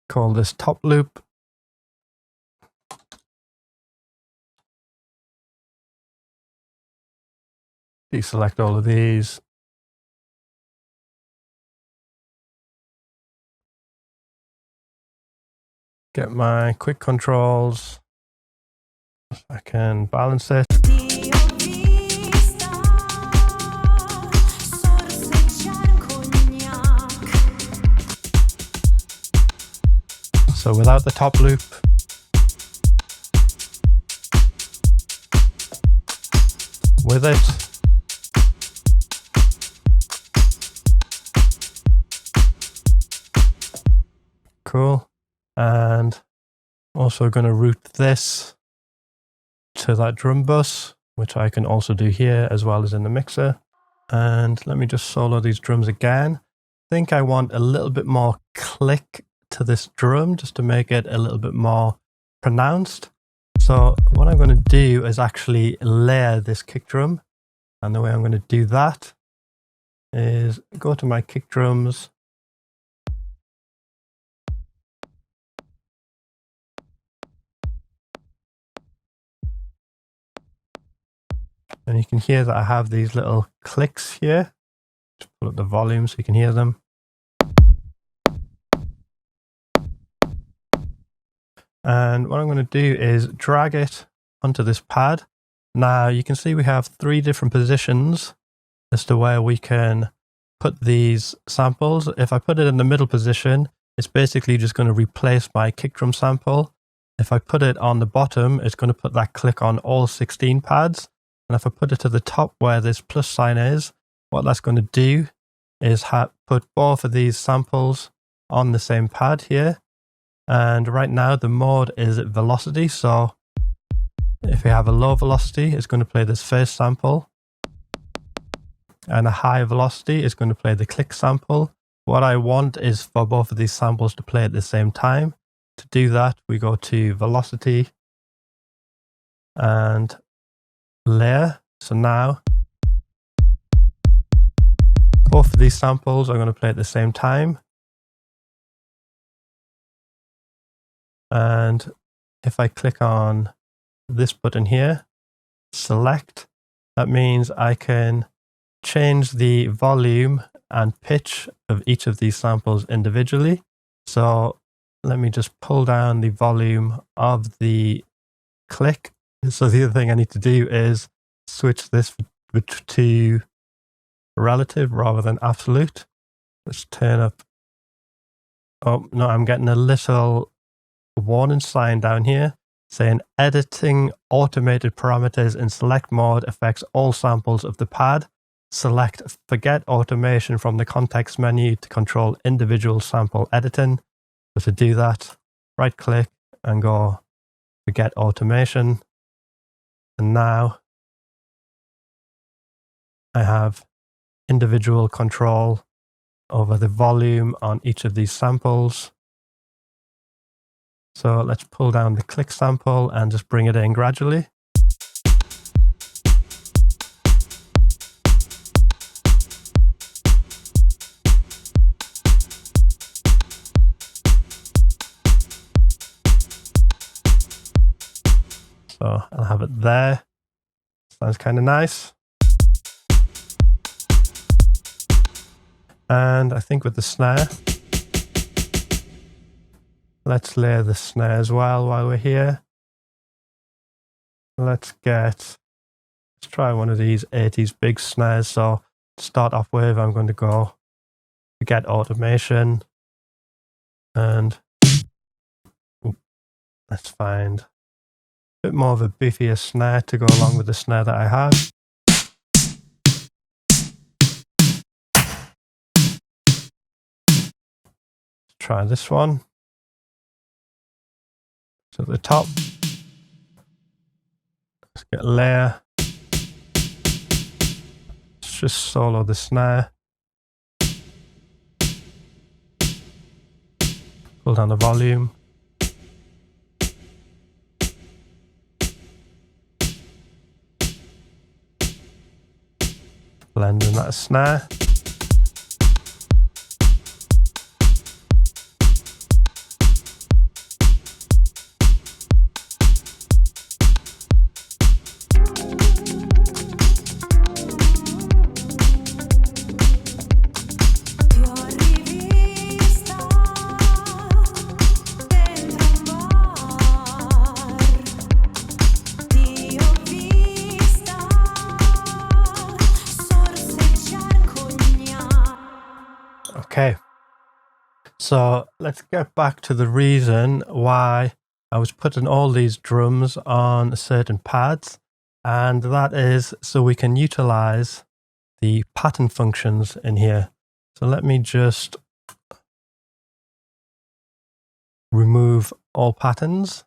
A: Call this top loop. Deselect all of these. Get my quick controls. I can balance it. So without the top loop, with it, cool. And also going to route this to that drum bus, which I can also do here as well as in the mixer. And let me just solo these drums again. I think I want a little bit more click to this drum just to make it a little bit more pronounced. So what I'm going to do is actually layer this kick drum. And the way I'm going to do that is go to my kick drums. And you can hear that I have these little clicks here. Just pull up the volume so you can hear them. And what I'm going to do is drag it onto this pad. Now you can see we have 3 different positions as to where we can put these samples. If I put it in the middle position, it's basically just going to replace my kick drum sample. If I put it on the bottom, it's going to put that click on all 16 pads. And if I put it to the top where this plus sign is, what that's going to do is put both of these samples on the same pad here. And right now the mode is velocity. So if we have a low velocity, it's going to play this first sample. And a high velocity is going to play the click sample. What I want is for both of these samples to play at the same time. To do that, we go to velocity and layer. So now both of these samples are going to play at the same time. And if I click on this button here, select, that means I can change the volume and pitch of each of these samples individually. So let me just pull down the volume of the click. So the other thing I need to do is switch this to relative rather than absolute. Let's turn up. Oh no, I'm getting a little warning sign down here saying editing automated parameters in select mode affects all samples of the pad. Select forget automation from the context menu to control individual sample editing. So to do that, right click and go forget automation. And now I have individual control over the volume on each of these samples. So let's pull down the click sample and just bring it in gradually. So I'll have it there. Sounds kind of nice. And I think with the snare, let's layer the snare as well while we're here. Let's try one of these 80s big snares. So to start off with, I'm going to go forget automation. And let's find a bit more of a beefier snare to go along with the snare that I have. Try this one. So at the top, let's get a layer. Let's just solo the snare. Pull down the volume. Blend in that snare. Okay, so let's get back to the reason why I was putting all these drums on certain pads, and that is so we can utilize the pattern functions in here. So let me just remove all patterns.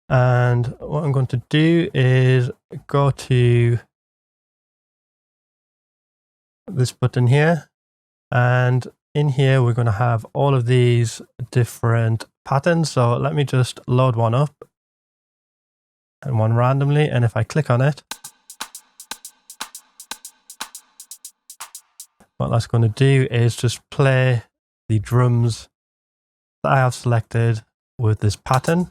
A: And what I'm going to do is go to this button here, and in here we're going to have all of these different patterns. So let me just load one up and one randomly, and if I click on it, what that's going to do is just play the drums that I have selected with this pattern.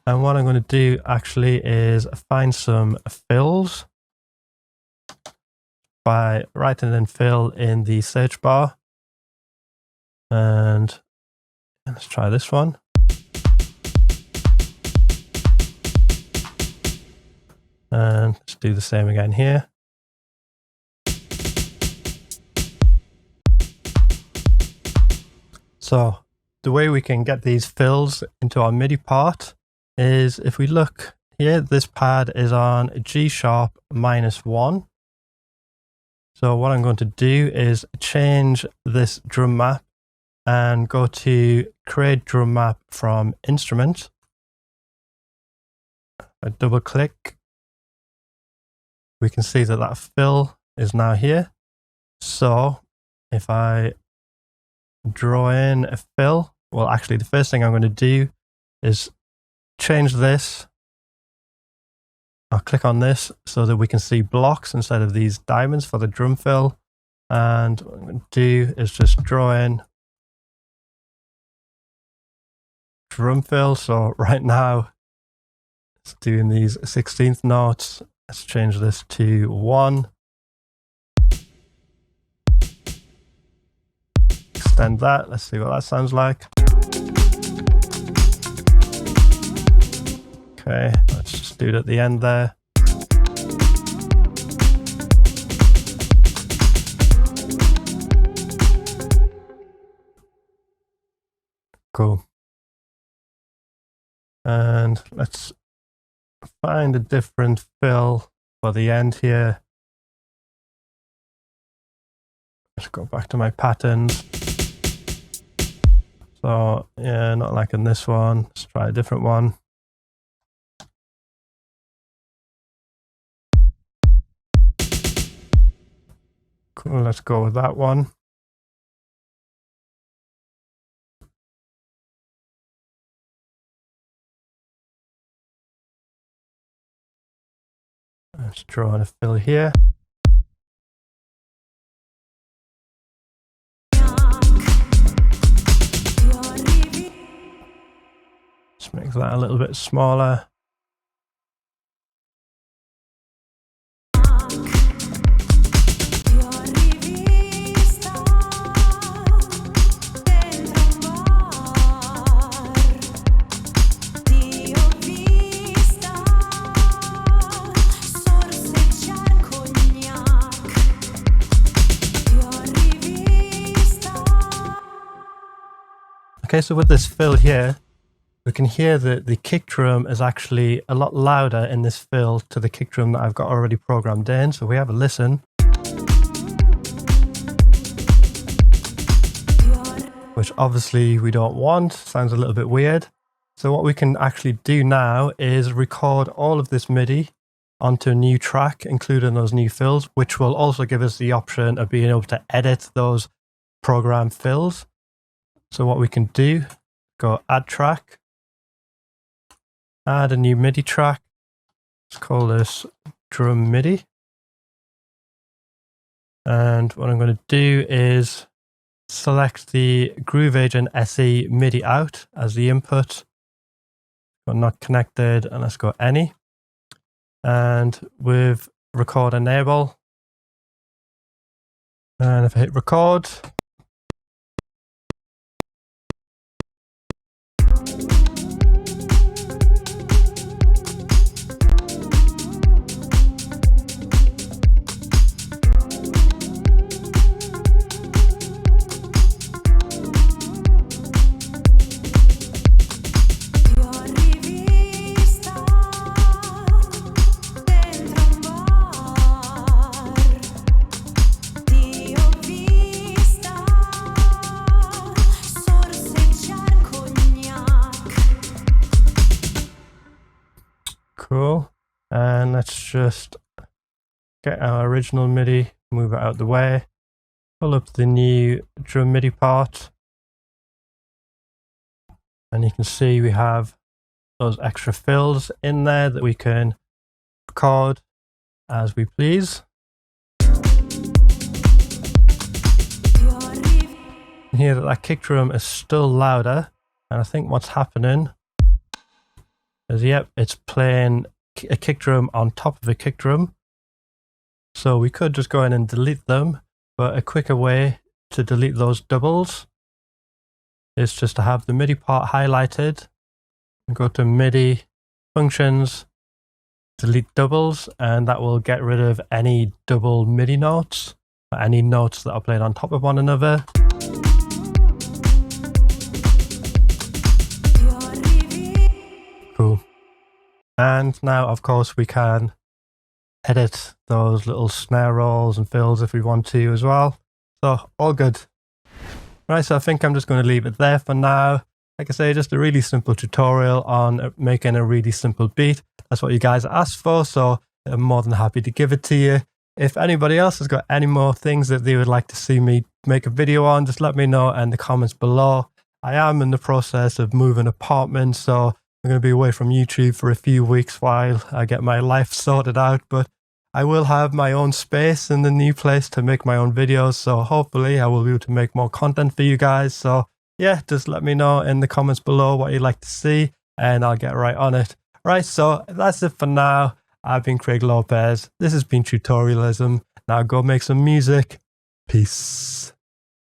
A: And what I'm going to do actually is find some fills by writing in fill in the search bar. And let's try this one. And let's do the same again here. So the way we can get these fills into our MIDI part is if we look here, this pad is on G sharp -1. So what I'm going to do is change this drum map and go to create drum map from instrument. I double click. We can see that that fill is now here. So if I draw in a fill, well, actually the first thing I'm going to do is change this. I'll click on this so that we can see blocks instead of these diamonds for the drum fill. And what I'm going to do is just draw in drum fill. So right now it's doing these 16th notes. Let's change this to 1. Extend that. Let's see what that sounds like. Okay, let's just do it at the end there. Cool. And let's find a different fill for the end here. Let's go back to my patterns. So yeah, not liking this one. Let's try a different one. Cool, let's go with that one. Let's draw in a fill here. Let's make that a little bit smaller. Okay, so with this fill here, we can hear that the kick drum is actually a lot louder in this fill to the kick drum that I've got already programmed in. So we have a listen. Which obviously we don't want, sounds a little bit weird. So what we can actually do now is record all of this MIDI onto a new track, including those new fills, which will also give us the option of being able to edit those program fills. So what we can do, go add track, add a new MIDI track. Let's call this drum MIDI. And what I'm going to do is select the Groove Agent SE MIDI out as the input. Go not connected, and let's go any. And with record enable. And if I hit record, cool. And let's just get our original MIDI, move it out of the way, pull up the new drum MIDI part. And you can see we have those extra fills in there that we can record as we please. You hear that kick drum is still louder, and I think what's happening As yep, it's playing a kick drum on top of a kick drum. So we could just go in and delete them, but a quicker way to delete those doubles is just to have the MIDI part highlighted and go to MIDI functions, delete doubles, and that will get rid of any double MIDI notes, or any notes that are played on top of one another. Cool. And now, of course, we can edit those little snare rolls and fills if we want to as well. So all good. Right, so I think I'm just going to leave it there for now. Like I say, just a really simple tutorial on making a really simple beat. That's what you guys asked for, so I'm more than happy to give it to you. If anybody else has got any more things that they would like to see me make a video on, just let me know in the comments below. I am in the process of moving apartments, so I'm going to be away from YouTube for a few weeks while I get my life sorted out, but I will have my own space in the new place to make my own videos, so hopefully I will be able to make more content for you guys. So yeah, just let me know in the comments below what you'd like to see and I'll get right on it. Right, so that's it for now. I've been Craig Lopez. This has been Tutorialism. Now go make some music. Peace.